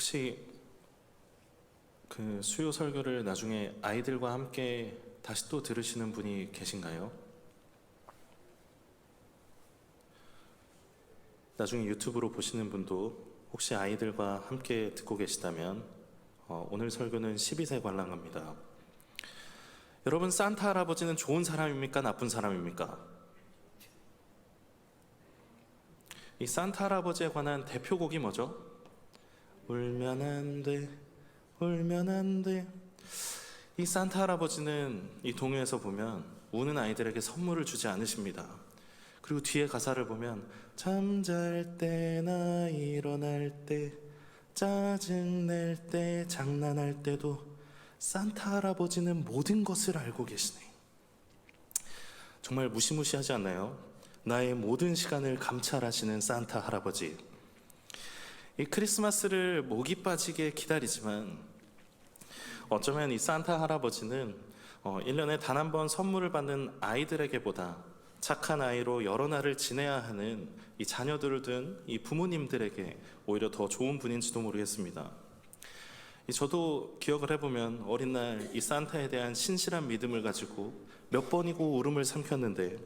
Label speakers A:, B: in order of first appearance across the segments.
A: 혹시 그 수요 설교를 나중에 아이들과 함께 다시 또 들으시는 분이 계신가요? 나중에 유튜브로 보시는 분도 혹시 아이들과 함께 듣고 계시다면 오늘 설교는 12세 관람갑니다. 여러분, 산타 할아버지는 좋은 사람입니까? 나쁜 사람입니까? 이 산타 할아버지에 관한 대표곡이 뭐죠? 울면 안 돼, 울면 안 돼. 이 산타 할아버지는 이 동요에서 보면 우는 아이들에게 선물을 주지 않으십니다. 그리고 뒤에 가사를 보면 잠잘 때나 일어날 때, 짜증낼 때, 장난할 때도 산타 할아버지는 모든 것을 알고 계시네. 정말 무시무시하지 않나요? 나의 모든 시간을 감찰하시는 산타 할아버지. 이 크리스마스를 목이 빠지게 기다리지만 어쩌면 이 산타 할아버지는 1년에 단 한 번 선물을 받는 아이들에게보다 착한 아이로 여러 날을 지내야 하는 이 자녀들을 둔 이 부모님들에게 오히려 더 좋은 분인지도 모르겠습니다. 저도 기억을 해보면 어린 날 이 산타에 대한 신실한 믿음을 가지고 몇 번이고 울음을 삼켰는데,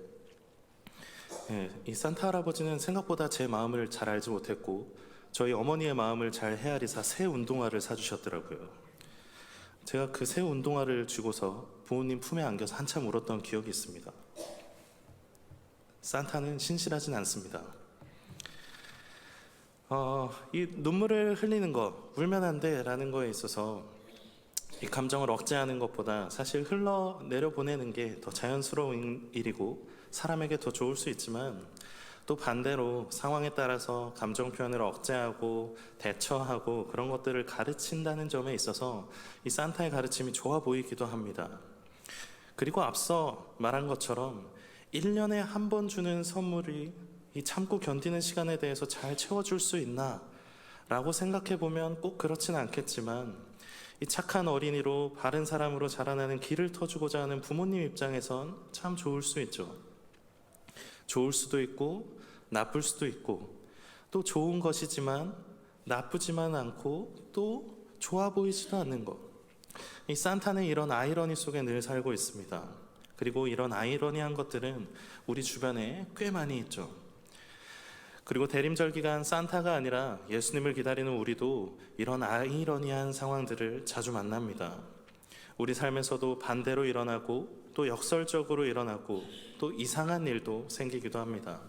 A: 이 산타 할아버지는 생각보다 제 마음을 잘 알지 못했고 저희 어머니의 마음을 잘 헤아리사 새 운동화를 사주셨더라고요. 제가 그 새 운동화를 쥐고서 부모님 품에 안겨서 한참 울었던 기억이 있습니다. 산타는 신실하진 않습니다. 이 눈물을 흘리는 것, 울면 안 돼 라는 거에 있어서 이 감정을 억제하는 것보다 사실 흘러내려 보내는 게 더 자연스러운 일이고 사람에게 더 좋을 수 있지만, 또 반대로 상황에 따라서 감정 표현을 억제하고 대처하고 그런 것들을 가르친다는 점에 있어서 이 산타의 가르침이 좋아 보이기도 합니다. 그리고 앞서 말한 것처럼 1년에 한 번 주는 선물이 이 참고 견디는 시간에 대해서 잘 채워줄 수 있나? 라고 생각해 보면 꼭 그렇지는 않겠지만, 이 착한 어린이로 바른 사람으로 자라나는 길을 터주고자 하는 부모님 입장에선 참 좋을 수 있죠. 좋을 수도 있고 나쁠 수도 있고, 또 좋은 것이지만 나쁘지만 않고 또 좋아 보이지도 않는 것. 이 산타는 이런 아이러니 속에 늘 살고 있습니다. 그리고 이런 아이러니한 것들은 우리 주변에 꽤 많이 있죠. 그리고 대림절 기간 산타가 아니라 예수님을 기다리는 우리도 이런 아이러니한 상황들을 자주 만납니다. 우리 삶에서도 반대로 일어나고 또 역설적으로 일어나고 또 이상한 일도 생기기도 합니다.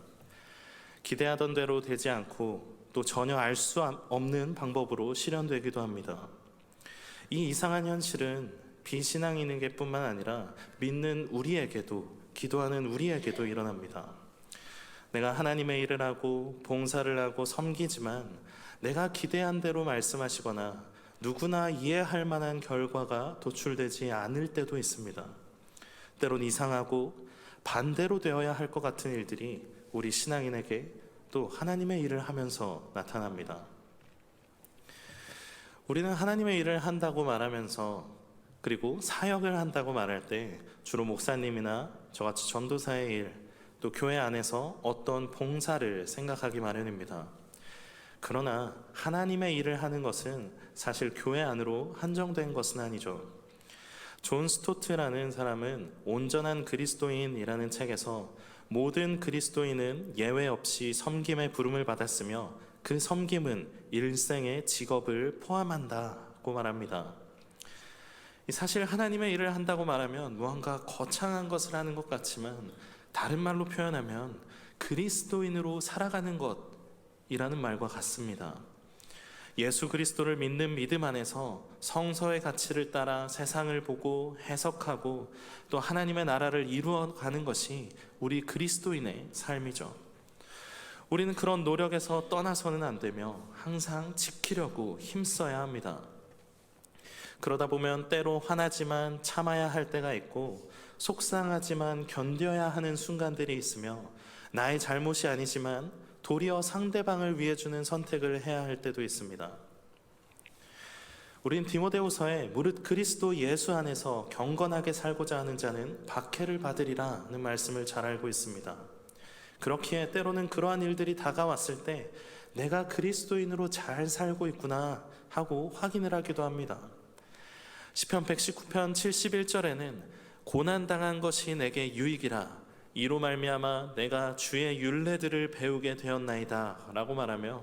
A: 기대하던 대로 되지 않고 또 전혀 알 수 없는 방법으로 실현되기도 합니다. 이 이상한 현실은 비신앙인에게뿐만 아니라 믿는 우리에게도, 기도하는 우리에게도 일어납니다. 내가 하나님의 일을 하고 봉사를 하고 섬기지만 내가 기대한 대로 말씀하시거나 누구나 이해할 만한 결과가 도출되지 않을 때도 있습니다. 때론 이상하고 반대로 되어야 할 것 같은 일들이 우리 신앙인에게 또 하나님의 일을 하면서 나타납니다. 우리는 하나님의 일을 한다고 말하면서, 그리고 사역을 한다고 말할 때 주로 목사님이나 저같이 전도사의 일, 또 교회 안에서 어떤 봉사를 생각하기 마련입니다. 그러나 하나님의 일을 하는 것은 사실 교회 안으로 한정된 것은 아니죠. 존 스토트라는 사람은 온전한 그리스도인이라는 책에서 모든 그리스도인은 예외 없이 섬김의 부름을 받았으며 그 섬김은 일생의 직업을 포함한다고 말합니다. 사실 하나님의 일을 한다고 말하면 무언가 거창한 것을 하는 것 같지만, 다른 말로 표현하면 그리스도인으로 살아가는 것이라는 말과 같습니다. 예수 그리스도를 믿는 믿음 안에서 성서의 가치를 따라 세상을 보고 해석하고 또 하나님의 나라를 이루어가는 것이 우리 그리스도인의 삶이죠. 우리는 그런 노력에서 떠나서는 안 되며 항상 지키려고 힘써야 합니다. 그러다 보면 때로 화나지만 참아야 할 때가 있고, 속상하지만 견뎌야 하는 순간들이 있으며, 나의 잘못이 아니지만 도리어 상대방을 위해 주는 선택을 해야 할 때도 있습니다. 우린 디모데후서에 무릇 그리스도 예수 안에서 경건하게 살고자 하는 자는 박해를 받으리라는 말씀을 잘 알고 있습니다. 그렇기에 때로는 그러한 일들이 다가왔을 때 내가 그리스도인으로 잘 살고 있구나 하고 확인을 하기도 합니다. 시편 119편 71절에는 고난당한 것이 내게 유익이라 이로 말미암아 내가 주의 율례들을 배우게 되었나이다 라고 말하며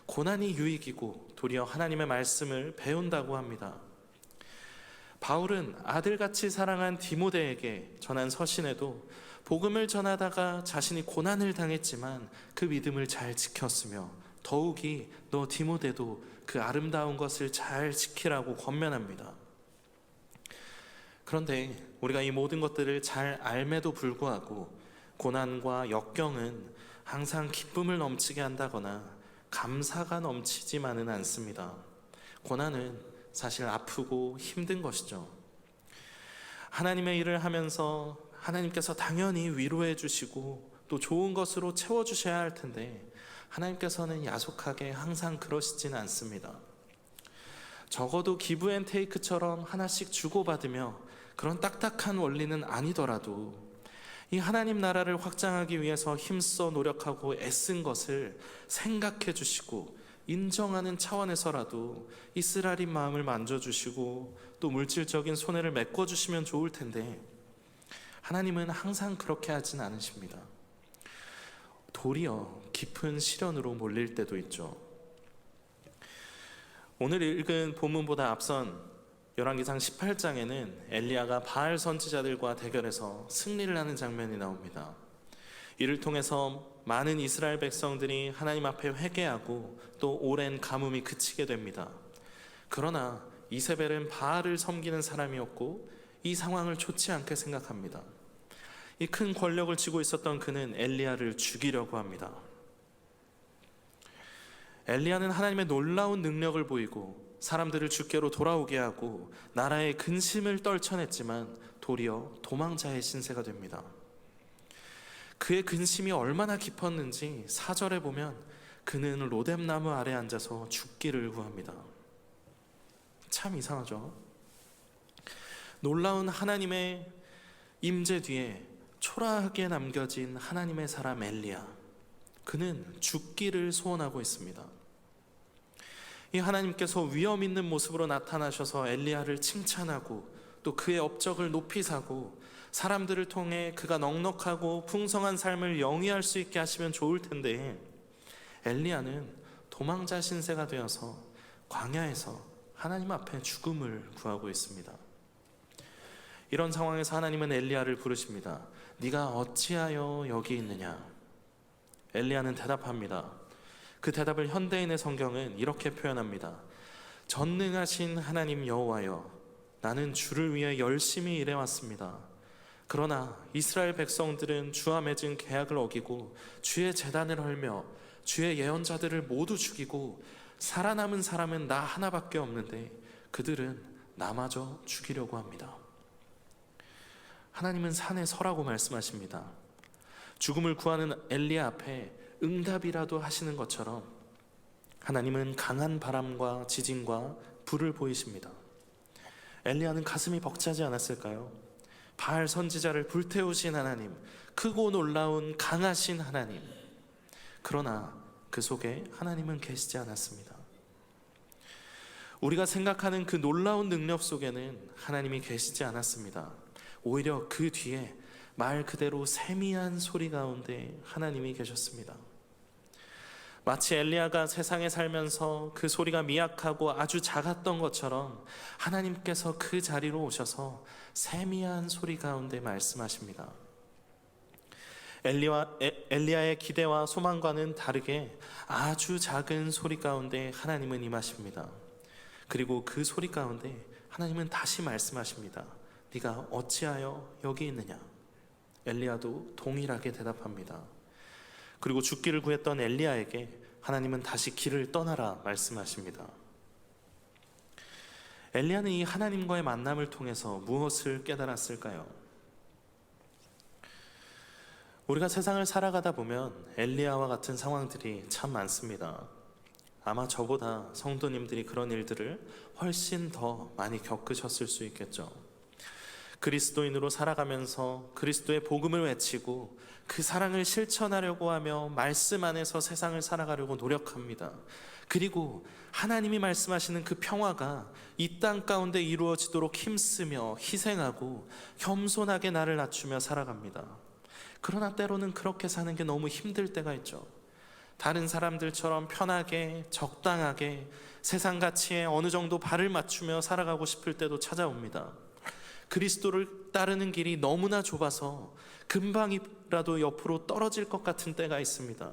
A: 고난이 유익이고 도리어 하나님의 말씀을 배운다고 합니다. 바울은 아들같이 사랑한 디모데에게 전한 서신에도 복음을 전하다가 자신이 고난을 당했지만 그 믿음을 잘 지켰으며 더욱이 너 디모데도 그 아름다운 것을 잘 지키라고 권면합니다. 그런데 우리가 이 모든 것들을 잘 알매도 불구하고 고난과 역경은 항상 기쁨을 넘치게 한다거나 감사가 넘치지만은 않습니다. 고난은 사실 아프고 힘든 것이죠. 하나님의 일을 하면서 하나님께서 당연히 위로해 주시고 또 좋은 것으로 채워주셔야 할 텐데 하나님께서는 야속하게 항상 그러시지는 않습니다. 적어도 기브 앤 테이크처럼 하나씩 주고받으며 그런 딱딱한 원리는 아니더라도 이 하나님 나라를 확장하기 위해서 힘써 노력하고 애쓴 것을 생각해 주시고 인정하는 차원에서라도 이 쓰라린 마음을 만져주시고 또 물질적인 손해를 메꿔주시면 좋을 텐데 하나님은 항상 그렇게 하진 않으십니다. 도리어 깊은 시련으로 몰릴 때도 있죠. 오늘 읽은 본문보다 앞선 열왕기상 18장에는 엘리야가 바알 선지자들과 대결해서 승리를 하는 장면이 나옵니다. 이를 통해서 많은 이스라엘 백성들이 하나님 앞에 회개하고 또 오랜 가뭄이 그치게 됩니다. 그러나 이세벨은 바알을 섬기는 사람이었고 이 상황을 좋지 않게 생각합니다. 이 큰 권력을 쥐고 있었던 그는 엘리야를 죽이려고 합니다. 엘리야는 하나님의 놀라운 능력을 보이고 사람들을 주께로 돌아오게 하고 나라의 근심을 떨쳐냈지만 도리어 도망자의 신세가 됩니다. 그의 근심이 얼마나 깊었는지 4절에 보면 그는 로뎀나무 아래 앉아서 죽기를 구합니다. 참 이상하죠? 놀라운 하나님의 임재 뒤에 초라하게 남겨진 하나님의 사람 엘리야, 그는 죽기를 소원하고 있습니다. 이 하나님께서 위엄 있는 모습으로 나타나셔서 엘리야를 칭찬하고 또 그의 업적을 높이 사고 사람들을 통해 그가 넉넉하고 풍성한 삶을 영위할 수 있게 하시면 좋을 텐데 엘리야는 도망자 신세가 되어서 광야에서 하나님 앞에 죽음을 구하고 있습니다. 이런 상황에서 하나님은 엘리야를 부르십니다. 네가 어찌하여 여기 있느냐? 엘리야는 대답합니다. 그 대답을 현대인의 성경은 이렇게 표현합니다. 전능하신 하나님 여호와여, 나는 주를 위해 열심히 일해왔습니다. 그러나 이스라엘 백성들은 주와 맺은 계약을 어기고 주의 제단을 헐며 주의 예언자들을 모두 죽이고 살아남은 사람은 나 하나밖에 없는데 그들은 나마저 죽이려고 합니다. 하나님은 산에 서라고 말씀하십니다. 죽음을 구하는 엘리야 앞에 응답이라도 하시는 것처럼 하나님은 강한 바람과 지진과 불을 보이십니다. 엘리야는 가슴이 벅차지 않았을까요? 바알 선지자를 불태우신 하나님, 크고 놀라운 강하신 하나님. 그러나 그 속에 하나님은 계시지 않았습니다. 우리가 생각하는 그 놀라운 능력 속에는 하나님이 계시지 않았습니다. 오히려 그 뒤에 말 그대로 세미한 소리 가운데 하나님이 계셨습니다. 마치 엘리야가 세상에 살면서 그 소리가 미약하고 아주 작았던 것처럼 하나님께서 그 자리로 오셔서 세미한 소리 가운데 말씀하십니다. 엘리야의 기대와 소망과는 다르게 아주 작은 소리 가운데 하나님은 임하십니다. 그리고 그 소리 가운데 하나님은 다시 말씀하십니다. 네가 어찌하여 여기 있느냐? 엘리야도 동일하게 대답합니다. 그리고 죽기를 구했던 엘리야에게 하나님은 다시 길을 떠나라 말씀하십니다. 엘리야는 이 하나님과의 만남을 통해서 무엇을 깨달았을까요? 우리가 세상을 살아가다 보면 엘리야와 같은 상황들이 참 많습니다. 아마 저보다 성도님들이 그런 일들을 훨씬 더 많이 겪으셨을 수 있겠죠. 그리스도인으로 살아가면서 그리스도의 복음을 외치고 그 사랑을 실천하려고 하며 말씀 안에서 세상을 살아가려고 노력합니다. 그리고 하나님이 말씀하시는 그 평화가 이 땅 가운데 이루어지도록 힘쓰며 희생하고 겸손하게 나를 낮추며 살아갑니다. 그러나 때로는 그렇게 사는 게 너무 힘들 때가 있죠. 다른 사람들처럼 편하게 적당하게 세상 가치에 어느 정도 발을 맞추며 살아가고 싶을 때도 찾아옵니다. 그리스도를 따르는 길이 너무나 좁아서 금방이라도 옆으로 떨어질 것 같은 때가 있습니다.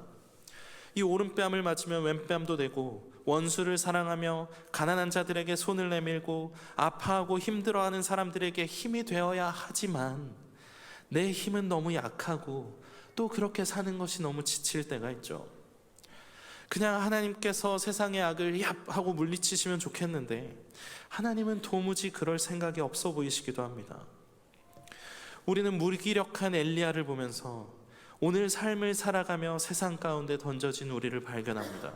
A: 이 오른뺨을 맞으면 왼뺨도 되고, 원수를 사랑하며 가난한 자들에게 손을 내밀고 아파하고 힘들어하는 사람들에게 힘이 되어야 하지만 내 힘은 너무 약하고 또 그렇게 사는 것이 너무 지칠 때가 있죠. 그냥 하나님께서 세상의 악을 얍 하고 물리치시면 좋겠는데 하나님은 도무지 그럴 생각이 없어 보이시기도 합니다. 우리는 무기력한 엘리야를 보면서 오늘 삶을 살아가며 세상 가운데 던져진 우리를 발견합니다.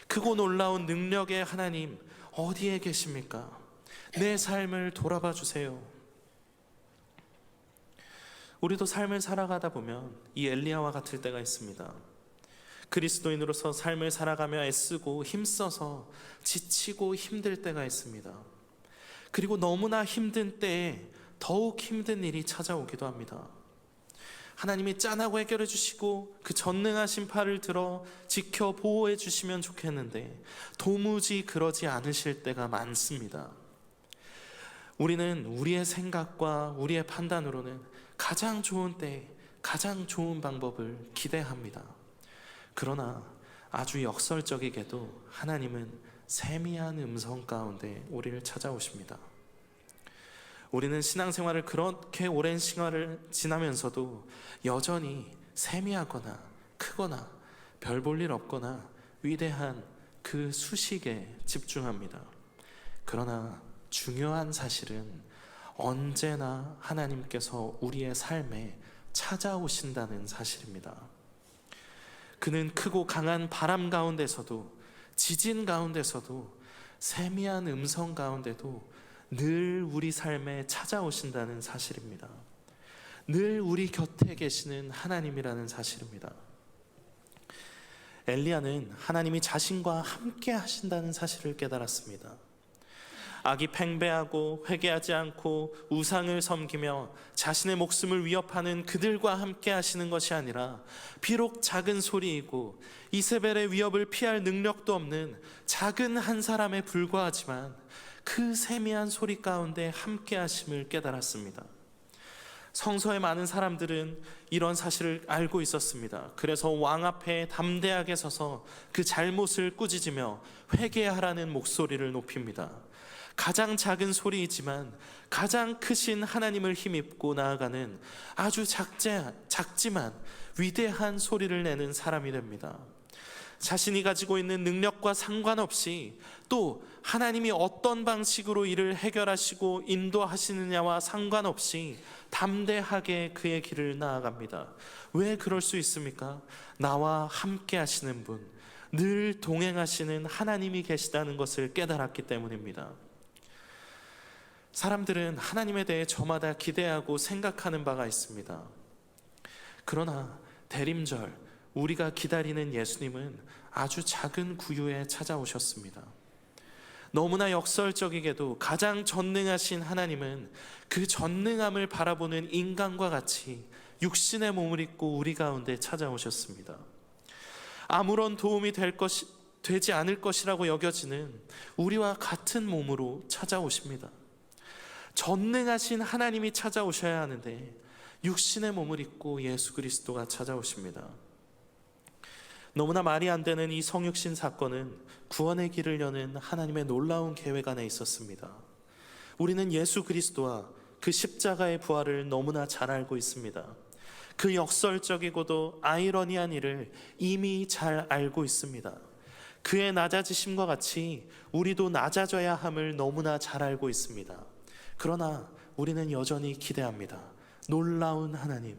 A: 크고 놀라운 능력의 하나님 어디에 계십니까? 내 삶을 돌아봐 주세요. 우리도 삶을 살아가다 보면 이 엘리야와 같을 때가 있습니다. 그리스도인으로서 삶을 살아가며 애쓰고 힘써서 지치고 힘들 때가 있습니다. 그리고 너무나 힘든 때에 더욱 힘든 일이 찾아오기도 합니다. 하나님이 짠하고 해결해 주시고 그 전능하신 팔을 들어 지켜 보호해 주시면 좋겠는데 도무지 그러지 않으실 때가 많습니다. 우리는 우리의 생각과 우리의 판단으로는 가장 좋은 때, 가장 좋은 방법을 기대합니다. 그러나 아주 역설적이게도 하나님은 세미한 음성 가운데 우리를 찾아오십니다. 우리는 신앙생활을 그렇게 오랜 시간을 지나면서도 여전히 세미하거나 크거나 별 볼 일 없거나 위대한 그 수식에 집중합니다. 그러나 중요한 사실은 언제나 하나님께서 우리의 삶에 찾아오신다는 사실입니다. 그는 크고 강한 바람 가운데서도, 지진 가운데서도, 세미한 음성 가운데도 늘 우리 삶에 찾아오신다는 사실입니다. 늘 우리 곁에 계시는 하나님이라는 사실입니다. 엘리야는 하나님이 자신과 함께 하신다는 사실을 깨달았습니다. 악이 팽배하고 회개하지 않고 우상을 섬기며 자신의 목숨을 위협하는 그들과 함께 하시는 것이 아니라 비록 작은 소리이고 이세벨의 위협을 피할 능력도 없는 작은 한 사람에 불과하지만 그 세미한 소리 가운데 함께 하심을 깨달았습니다. 성서의 많은 사람들은 이런 사실을 알고 있었습니다. 그래서 왕 앞에 담대하게 서서 그 잘못을 꾸짖으며 회개하라는 목소리를 높입니다. 가장 작은 소리이지만 가장 크신 하나님을 힘입고 나아가는 아주 작지만 위대한 소리를 내는 사람이 됩니다. 자신이 가지고 있는 능력과 상관없이 또 하나님이 어떤 방식으로 일을 해결하시고 인도하시느냐와 상관없이 담대하게 그의 길을 나아갑니다. 왜 그럴 수 있습니까? 나와 함께 하시는 분, 늘 동행하시는 하나님이 계시다는 것을 깨달았기 때문입니다. 사람들은 하나님에 대해 저마다 기대하고 생각하는 바가 있습니다. 그러나 대림절, 우리가 기다리는 예수님은 아주 작은 구유에 찾아오셨습니다. 너무나 역설적이게도 가장 전능하신 하나님은 그 전능함을 바라보는 인간과 같이 육신의 몸을 입고 우리 가운데 찾아오셨습니다. 아무런 도움이 되지 않을 것이라고 여겨지는 우리와 같은 몸으로 찾아오십니다. 전능하신 하나님이 찾아오셔야 하는데 육신의 몸을 입고 예수 그리스도가 찾아오십니다. 너무나 말이 안 되는 이 성육신 사건은 구원의 길을 여는 하나님의 놀라운 계획 안에 있었습니다. 우리는 예수 그리스도와 그 십자가의 부활을 너무나 잘 알고 있습니다. 그 역설적이고도 아이러니한 일을 이미 잘 알고 있습니다. 그의 낮아지심과 같이 우리도 낮아져야 함을 너무나 잘 알고 있습니다. 그러나 우리는 여전히 기대합니다. 놀라운 하나님,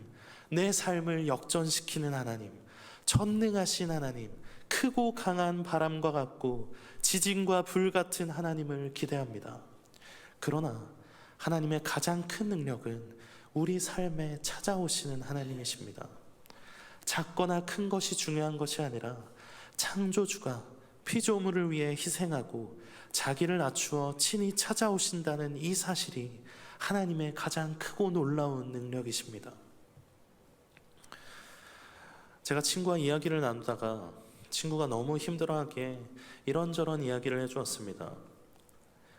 A: 내 삶을 역전시키는 하나님, 전능하신 하나님, 크고 강한 바람과 같고 지진과 불 같은 하나님을 기대합니다. 그러나 하나님의 가장 큰 능력은 우리 삶에 찾아오시는 하나님이십니다. 작거나 큰 것이 중요한 것이 아니라 창조주가 피조물을 위해 희생하고 자기를 낮추어 친히 찾아오신다는 이 사실이 하나님의 가장 크고 놀라운 능력이십니다. 제가 친구와 이야기를 나누다가 친구가 너무 힘들어하기에 이런저런 이야기를 해주었습니다.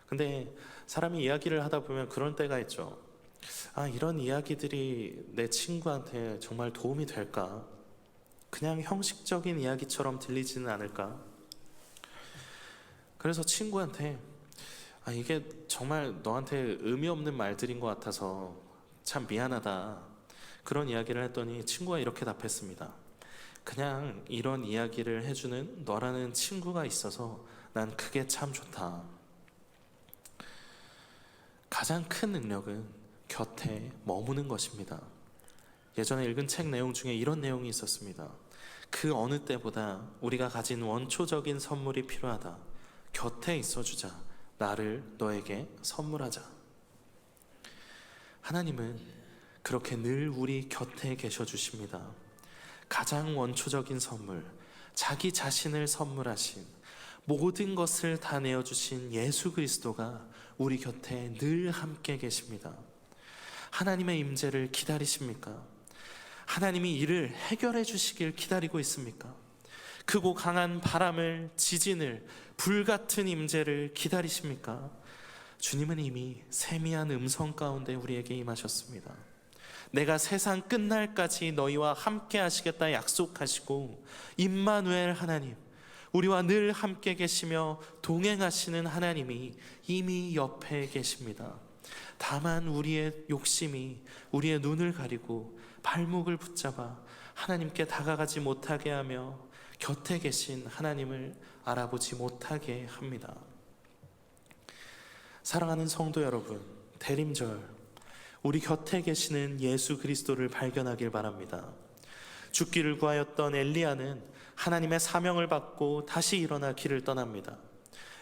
A: 근데 사람이 이야기를 하다 보면 그런 때가 있죠. 이런 이야기들이 내 친구한테 정말 도움이 될까? 그냥 형식적인 이야기처럼 들리지는 않을까? 그래서 친구한테 이게 정말 너한테 의미 없는 말들인 것 같아서 참 미안하다, 그런 이야기를 했더니 친구가 이렇게 답했습니다. 그냥 이런 이야기를 해주는 너라는 친구가 있어서 난 그게 참 좋다. 가장 큰 능력은 곁에 머무는 것입니다. 예전에 읽은 책 내용 중에 이런 내용이 있었습니다. 그 어느 때보다 우리가 가진 원초적인 선물이 필요하다. 곁에 있어주자. 나를 너에게 선물하자. 하나님은 그렇게 늘 우리 곁에 계셔 주십니다. 가장 원초적인 선물, 자기 자신을 선물하신, 모든 것을 다 내어주신 예수 그리스도가 우리 곁에 늘 함께 계십니다. 하나님의 임재를 기다리십니까? 하나님이 이를 해결해 주시길 기다리고 있습니까? 크고 강한 바람을, 지진을, 불같은 임재를 기다리십니까? 주님은 이미 세미한 음성 가운데 우리에게 임하셨습니다. 내가 세상 끝날까지 너희와 함께 하시겠다 약속하시고, 임마누엘 하나님, 우리와 늘 함께 계시며 동행하시는 하나님이 이미 옆에 계십니다. 다만 우리의 욕심이 우리의 눈을 가리고 발목을 붙잡아 하나님께 다가가지 못하게 하며 곁에 계신 하나님을 알아보지 못하게 합니다. 사랑하는 성도 여러분, 대림절 우리 곁에 계시는 예수 그리스도를 발견하길 바랍니다. 죽기를 구하였던 엘리야는 하나님의 사명을 받고 다시 일어나 길을 떠납니다.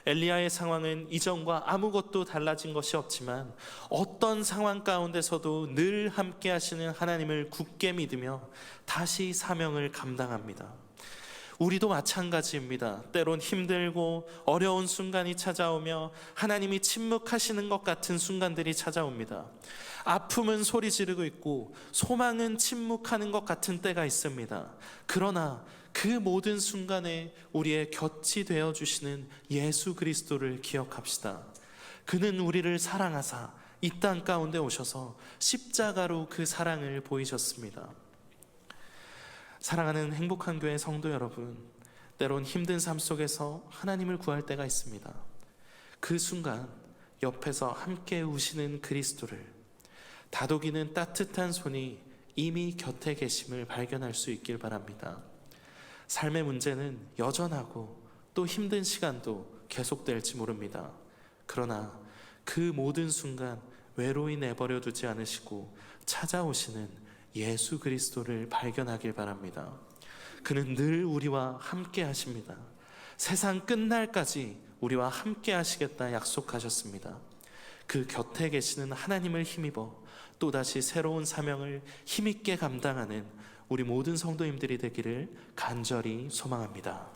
A: 엘리야의 상황은 이전과 아무것도 달라진 것이 없지만 어떤 상황 가운데서도 늘 함께 하시는 하나님을 굳게 믿으며 다시 사명을 감당합니다. 우리도 마찬가지입니다. 때론 힘들고 어려운 순간이 찾아오며 하나님이 침묵하시는 것 같은 순간들이 찾아옵니다. 아픔은 소리 지르고 있고 소망은 침묵하는 것 같은 때가 있습니다. 그러나 그 모든 순간에 우리의 곁이 되어주시는 예수 그리스도를 기억합시다. 그는 우리를 사랑하사 이 땅 가운데 오셔서 십자가로 그 사랑을 보이셨습니다. 사랑하는 행복한 교회 성도 여러분, 때론 힘든 삶 속에서 하나님을 구할 때가 있습니다. 그 순간 옆에서 함께 우시는 그리스도를, 다독이는 따뜻한 손이 이미 곁에 계심을 발견할 수 있길 바랍니다. 삶의 문제는 여전하고 또 힘든 시간도 계속될지 모릅니다. 그러나 그 모든 순간 외로이 내버려 두지 않으시고 찾아오시는 예수 그리스도를 발견하길 바랍니다. 그는 늘 우리와 함께 하십니다. 세상 끝날까지 우리와 함께 하시겠다 약속하셨습니다. 그 곁에 계시는 하나님을 힘입어 또다시 새로운 사명을 힘있게 감당하는 우리 모든 성도님들이 되기를 간절히 소망합니다.